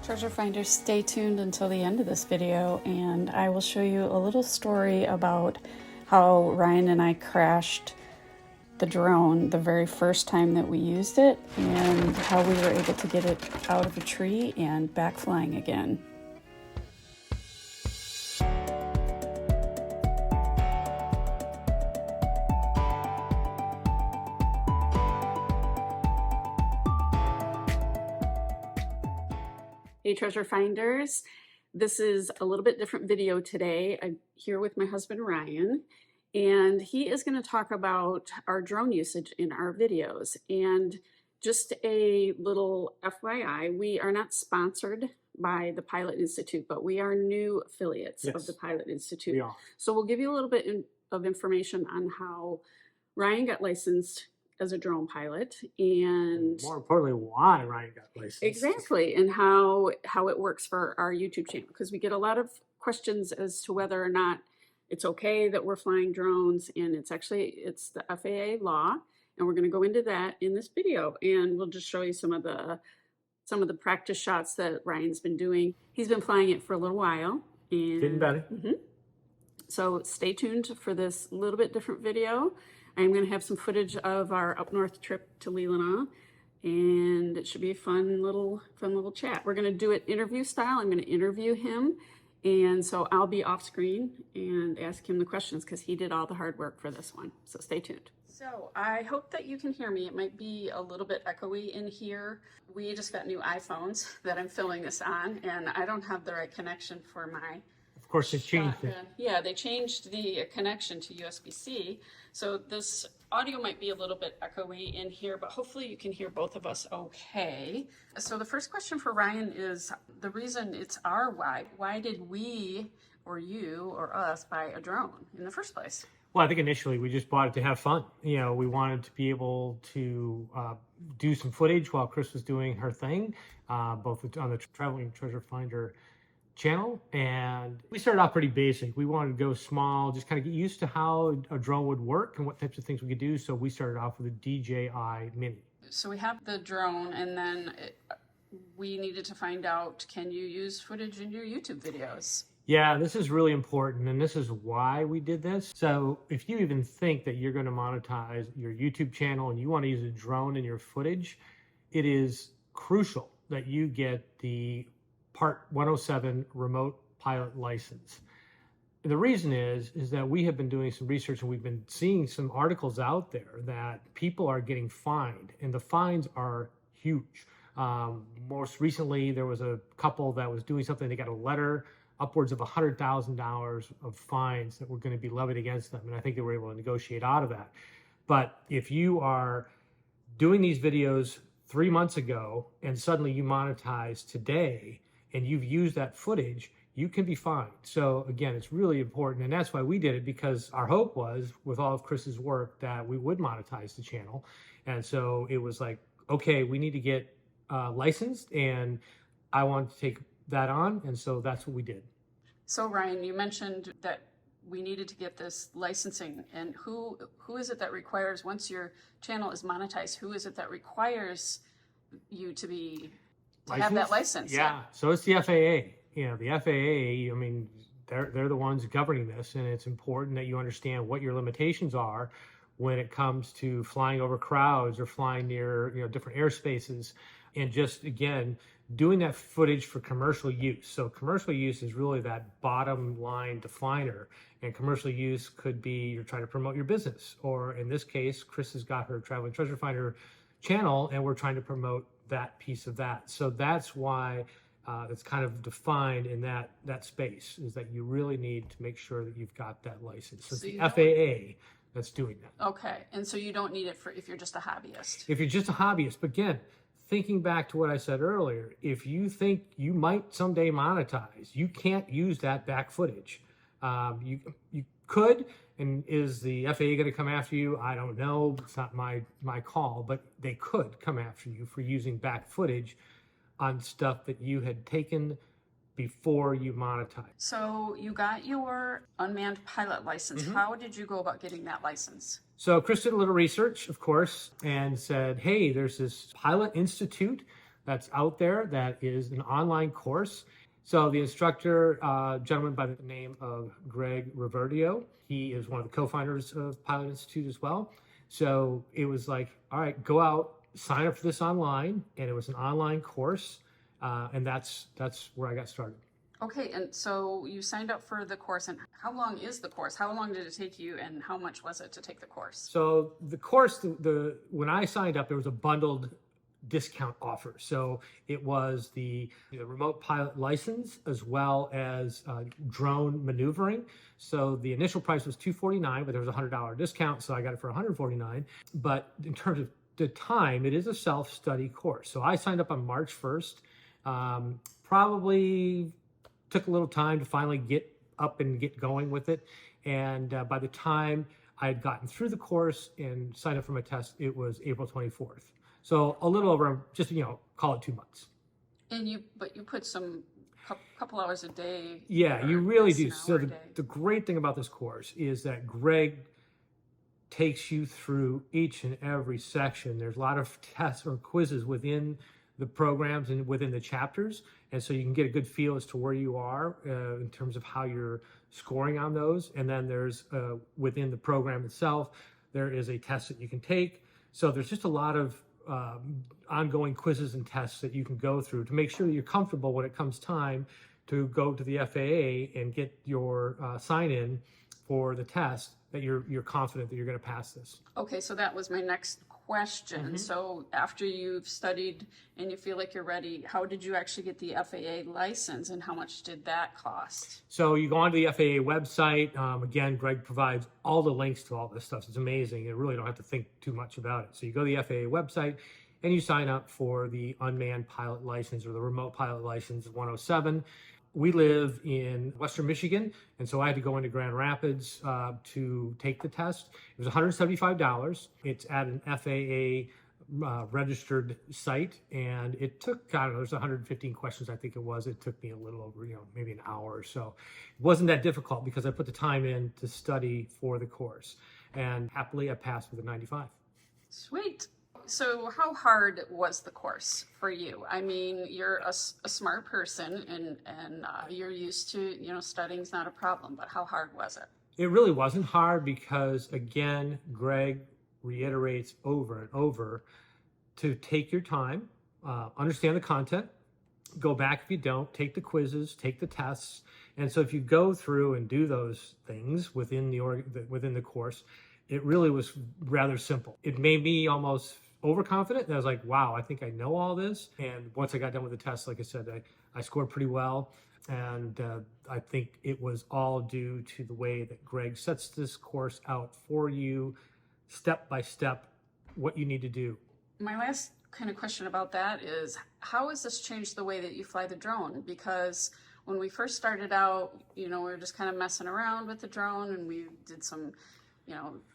Treasure finders, stay tuned until the end of this video and I will show you a little story about how Ryan and I crashed the drone the very first time that we used it and how we were able to get it out of a tree and back flying again. Hey treasure finders, this is a little bit different video today. I'm here with my husband Ryan and he is going to talk about our drone usage in our videos. And just a little FYI, we are not sponsored by the Pilot Institute, but we are new affiliates of the Pilot Institute. So we'll give you a little bit of information on how Ryan got licensed as a drone pilot, and more importantly, why Ryan got licensed. Exactly, and how it works for our YouTube channel, because we get a lot of questions as to whether or not it's okay that we're flying drones, and it's the FAA law, and we're going to go into that in this video, and we'll just show you some of the practice shots that Ryan's been doing. He's been flying it for a little while, and getting better. So stay tuned for this little bit different video. I'm going to have some footage of our up north trip to Leelanau, and it should be a fun little chat. We're going to do it interview style. I'm going to interview him, and so I'll be off screen and ask him the questions because he did all the hard work for this one. So stay tuned. So I hope that you can hear me. It might be a little bit echoey in here. We just got new iPhones that I'm filming this on, and I don't have the right connection for my... Of course, they changed it. Yeah, they changed the connection to USB-C. So this audio might be a little bit echoey in here, but hopefully you can hear both of us okay. So the first question for Ryan is the reason it's our why. Why did we, or you, or us, buy a drone in the first place? Well, I think initially we just bought it to have fun. You know, we wanted to be able to do some footage while Chris was doing her thing, both on the Traveling Treasure Finder channel, and we started off pretty basic. We wanted to go small, just kind of get used to how a drone would work and what types of things we could do. So we started off with a DJI Mini. So we have the drone, and then we needed to find out, can you use footage in your YouTube videos? Yeah, this is really important, and this is why we did this. So if you even think that you're going to monetize your YouTube channel and you want to use a drone in your footage, it is crucial that you get the Part 107 remote pilot license. And the reason is that we have been doing some research and we've been seeing some articles out there that people are getting fined, and the fines are huge. Most recently, there was a couple that was doing something. They got a letter upwards of $100,000 of fines that were going to be levied against them. And I think they were able to negotiate out of that. But if you are doing these videos 3 months ago and suddenly you monetize today, and you've used that footage, you can be fined. So again, it's really important. And that's why we did it, because our hope was, with all of Chris's work, that we would monetize the channel. And so it was like, okay, we need to get licensed, and I wanted to take that on. And so that's what we did. So Ryan, you mentioned that we needed to get this licensing, and who is it that requires, once your channel is monetized, who is it that requires you to have that license? Yeah. So it's the FAA. You know, the FAA, I mean, they're the ones governing this, and it's important that you understand what your limitations are when it comes to flying over crowds or flying near, different airspaces, and just, again, doing that footage for commercial use. So commercial use is really that bottom line definer, and commercial use could be you're trying to promote your business, or in this case, Chris has got her Traveling Treasure Finder channel, and we're trying to promote that piece of that. So that's why it's kind of defined in that space, is that you really need to make sure that you've got that license. So it's the FAA that's doing that. Okay, and so you don't need it for if you're just a hobbyist. If you're just a hobbyist, but again, thinking back to what I said earlier, if you think you might someday monetize, you can't use that back footage. You could, and is the FAA going to come after you? I don't know. It's not my call, but they could come after you for using back footage on stuff that you had taken before you monetize. So you got your unmanned pilot license. How did you go about getting that license? So Chris did a little research, of course, and said, hey, there's this Pilot Institute that's out there that is an online course. So the instructor, gentleman by the name of Greg Reverdio, he is one of the co-founders of Pilot Institute as well. So it was like, all right, go out, sign up for this online, and it was an online course, and that's where I got started. Okay, and so you signed up for the course, and how long is the course? How long did it take you, and how much was it to take the course? So the course, when I signed up, there was a bundled discount offer. So it was the remote pilot license as well as drone maneuvering. So the initial price was $249, but there was a $100 discount, so I got it for $149. But in terms of the time, it is a self-study course. So I signed up on March 1st. Probably took a little time to finally get up and get going with it. And by the time I had gotten through the course and signed up for my test, it was April 24th. So a little over, just, call it 2 months. And but you put some couple hours a day. Yeah, you really do. So the great thing about this course is that Greg takes you through each and every section. There's a lot of tests or quizzes within the programs and within the chapters. And so you can get a good feel as to where you are in terms of how you're scoring on those. And then there's, within the program itself, there is a test that you can take. So there's just a lot of ongoing quizzes and tests that you can go through to make sure that you're comfortable when it comes time to go to the FAA and get your sign in for the test, that you're confident that you're going to pass this. Okay, so that was my next question. Mm-hmm. So after you've studied and you feel like you're ready, how did you actually get the FAA license, and how much did that cost? So you go onto the FAA website. Again, Greg provides all the links to all this stuff. It's amazing. You really don't have to think too much about it. So you go to the FAA website and you sign up for the unmanned pilot license, or the remote pilot license 107. We live in Western Michigan, and so I had to go into Grand Rapids to take the test. It was $175. It's at an FAA registered site, and it took, I don't know, there's 115 questions, I think it was. It took me a little over, maybe an hour or so. It wasn't that difficult because I put the time in to study for the course, and happily I passed with a 95. Sweet. So how hard was the course for you? I mean, you're a smart person, and you're used to, studying's not a problem, but how hard was it? It really wasn't hard because, again, Greg reiterates over and over to take your time, understand the content, go back if you don't, take the quizzes, take the tests. And so if you go through and do those things within the course, it really was rather simple. It made me almost overconfident, and I was like, wow, I think I know all this. And once I got done with the test, like I said, I scored pretty well. And I think it was all due to the way that Greg sets this course out for you, step by step, what you need to do. My last kind of question about that is, how has this changed the way that you fly the drone? Because when we first started out, we were just kind of messing around with the drone, and we did some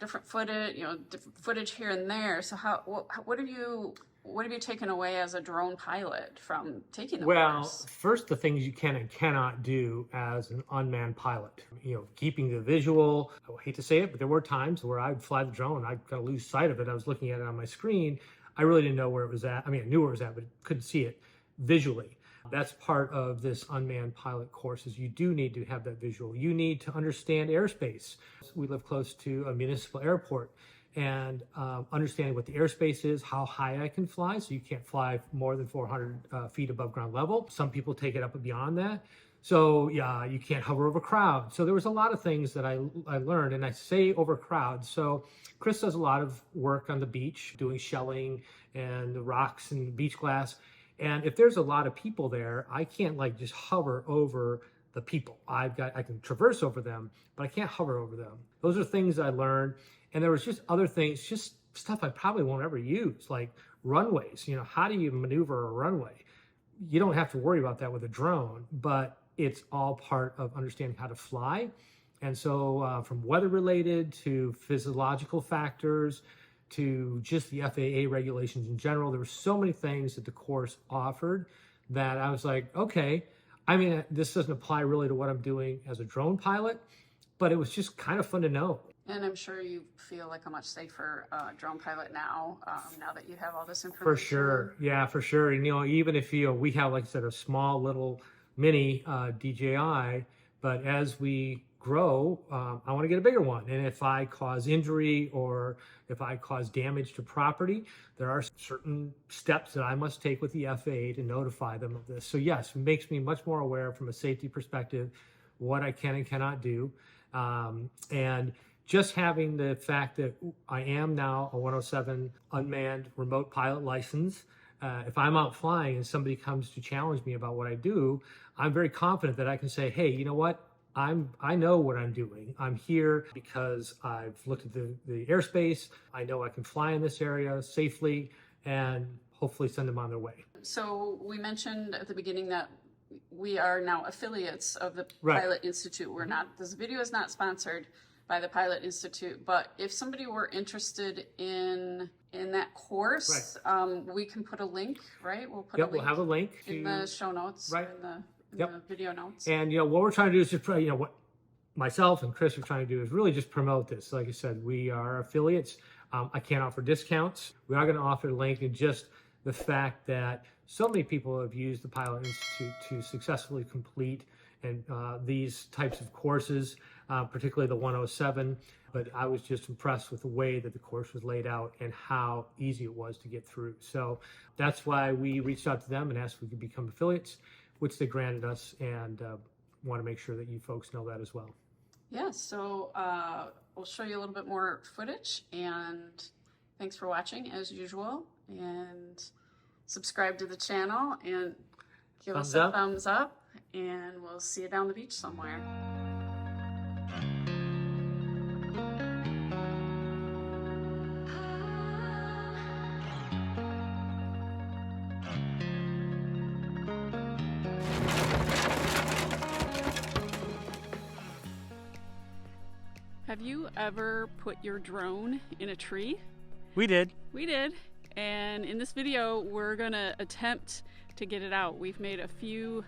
different footage here and there. So what have you taken away as a drone pilot from taking the course? First, the things you can and cannot do as an unmanned pilot. Keeping the visual. I hate to say it, but there were times where I'd fly the drone, I'd kind of lose sight of it. I was looking at it on my screen. I really didn't know where it was at. I mean, I knew where it was at, but couldn't see it visually. That's part of this unmanned pilot course, is you do need to have that visual. You need to understand airspace. We live close to a municipal airport, and understanding what the airspace is, how high I can fly. So you can't fly more than 400 feet above ground level. Some people take it up and beyond that. So yeah, you can't hover over crowds. So there was a lot of things that I learned, and I say over crowds. So Chris does a lot of work on the beach, doing shelling and the rocks and beach glass. And if there's a lot of people there, I can't just hover over the people. I can traverse over them, but I can't hover over them. Those are things I learned. And there was just other things, just stuff I probably won't ever use, like runways. How do you maneuver a runway? You don't have to worry about that with a drone, but it's all part of understanding how to fly. And so from weather related to physiological factors, to just the FAA regulations in general. There were so many things that the course offered that I was like, okay, I mean, this doesn't apply really to what I'm doing as a drone pilot, but it was just kind of fun to know. And I'm sure you feel like a much safer drone pilot now, now that you have all this information. For sure. Yeah, for sure. And, even if, we have, like I said, a small little mini DJI, but as we grow, I want to get a bigger one. And if I cause injury or if I cause damage to property, there are certain steps that I must take with the FAA to notify them of this. So yes, it makes me much more aware from a safety perspective what I can and cannot do. And just having the fact that I am now a 107 unmanned remote pilot license, if I'm out flying and somebody comes to challenge me about what I do, I'm very confident that I can say, hey, you know what? I know what I'm doing. I'm here because I've looked at the airspace. I know I can fly in this area safely and hopefully send them on their way. So we mentioned at the beginning that we are now affiliates of the Right. Pilot Institute. We're not, this video is not sponsored by the Pilot Institute, but if somebody were interested in that course, we can put a link, right? We'll put a link. We'll have a link in the show notes, right. in the video notes. And what we're trying to do is just, what myself and Chris are trying to do is really just promote this. Like I said, we are affiliates. I can't offer discounts. We are going to offer a link, and just the fact that so many people have used the Pilot Institute to successfully complete and these types of courses, particularly the 107. But I was just impressed with the way that the course was laid out and how easy it was to get through. So that's why we reached out to them and asked if we could become affiliates, which they granted us, and want to make sure that you folks know that as well. Yeah, so we'll show you a little bit more footage, and thanks for watching as usual, and subscribe to the channel and give us a thumbs up, and we'll see you down the beach somewhere. Have you ever put your drone in a tree? We did. We did. And in this video, we're gonna attempt to get it out. We've made a few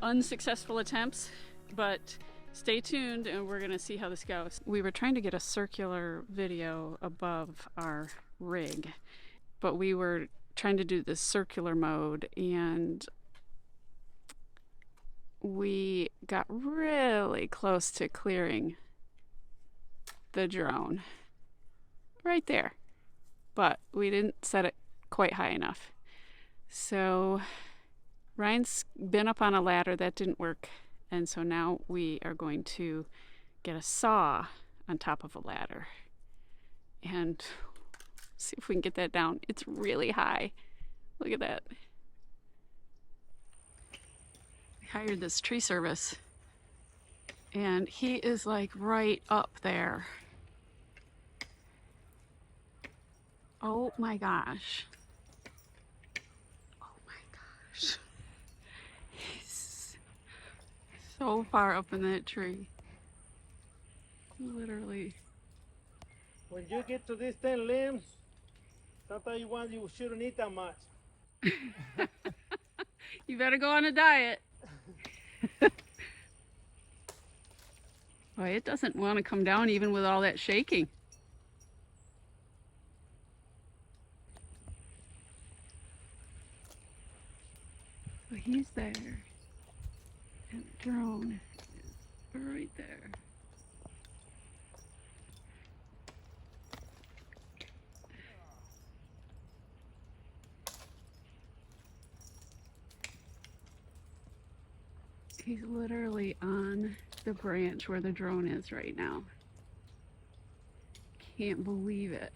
unsuccessful attempts, but stay tuned and we're gonna see how this goes. We were trying to get a circular video above our rig, but we were trying to do this circular mode, and we got really close to clearing the drone right there, but we didn't set it quite high enough. So Ryan's been up on a ladder, that didn't work, and so now we are going to get a saw on top of a ladder and see if we can get that down. It's really high. Look at that. We hired this tree service, and he is like right up there. Oh my gosh. Oh my gosh. He's so far up in that tree. Literally. When you get to these 10 limbs, sometimes you shouldn't eat that much. You better go on a diet. Boy, it doesn't want to come down even with all that shaking. So he's there, and the drone is right there. He's literally on the branch where the drone is right now. Can't believe it.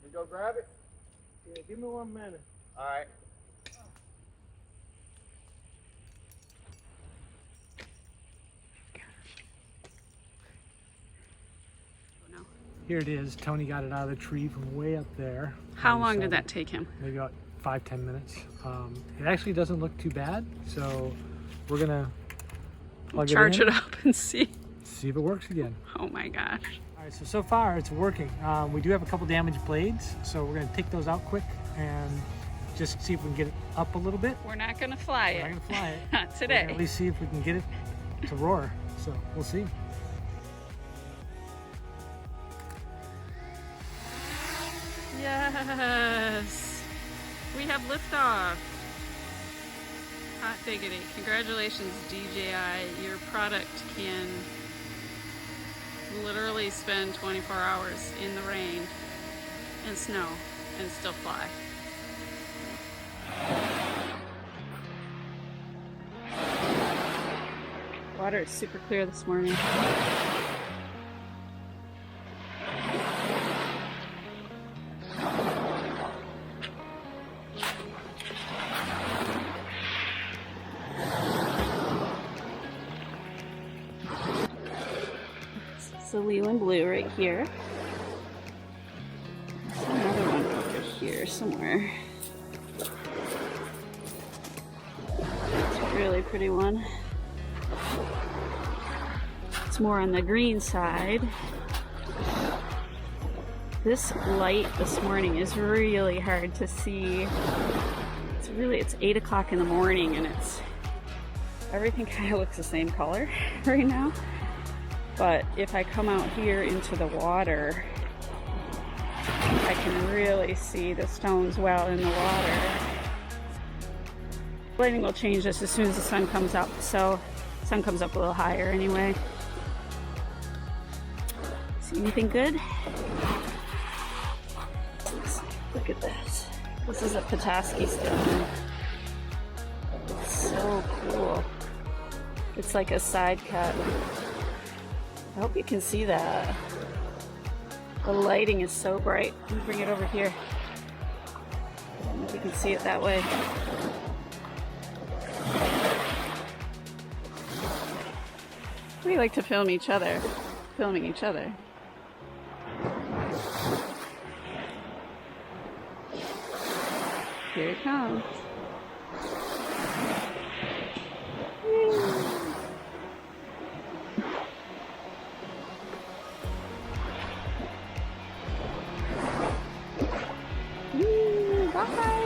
You go grab it? Yeah, give me 1 minute. All right. Here it is. Tony got it out of the tree from way up there. How long did that take him? Maybe about 5-10 minutes. It actually doesn't look too bad, so we're gonna Charge it up and see. See if it works again. Oh my gosh. All right, so far it's working. We do have a couple damaged blades, so we're gonna take those out quick and just see if we can get it up a little bit. We're not gonna fly We're it. not gonna fly it. Not We're today. gonna at least see if we can get it to roar. So we'll see. Yes, we have liftoff. Hot diggity. Congratulations, DJI. Your product can literally spend 24 hours in the rain and snow and still fly. Water is super clear this morning. It's the Leland Blue right here. There's another one over here somewhere. It's a really pretty one. It's more on the green side. This light this morning is really hard to see. It's 8 o'clock in the morning and everything kind of looks the same color right now. But if I come out here into the water, I can really see the stones well in the water. Lighting will change just as soon as the sun comes up, so the sun comes up a little higher anyway. See anything good? Look at this. This is a Petoskey stone. It's so cool. It's like a side cut. I hope you can see that. The lighting is so bright. Let me bring it over here. I don't know if you can see it that way. We like to film each other. Filming each other. Here it comes. Bye.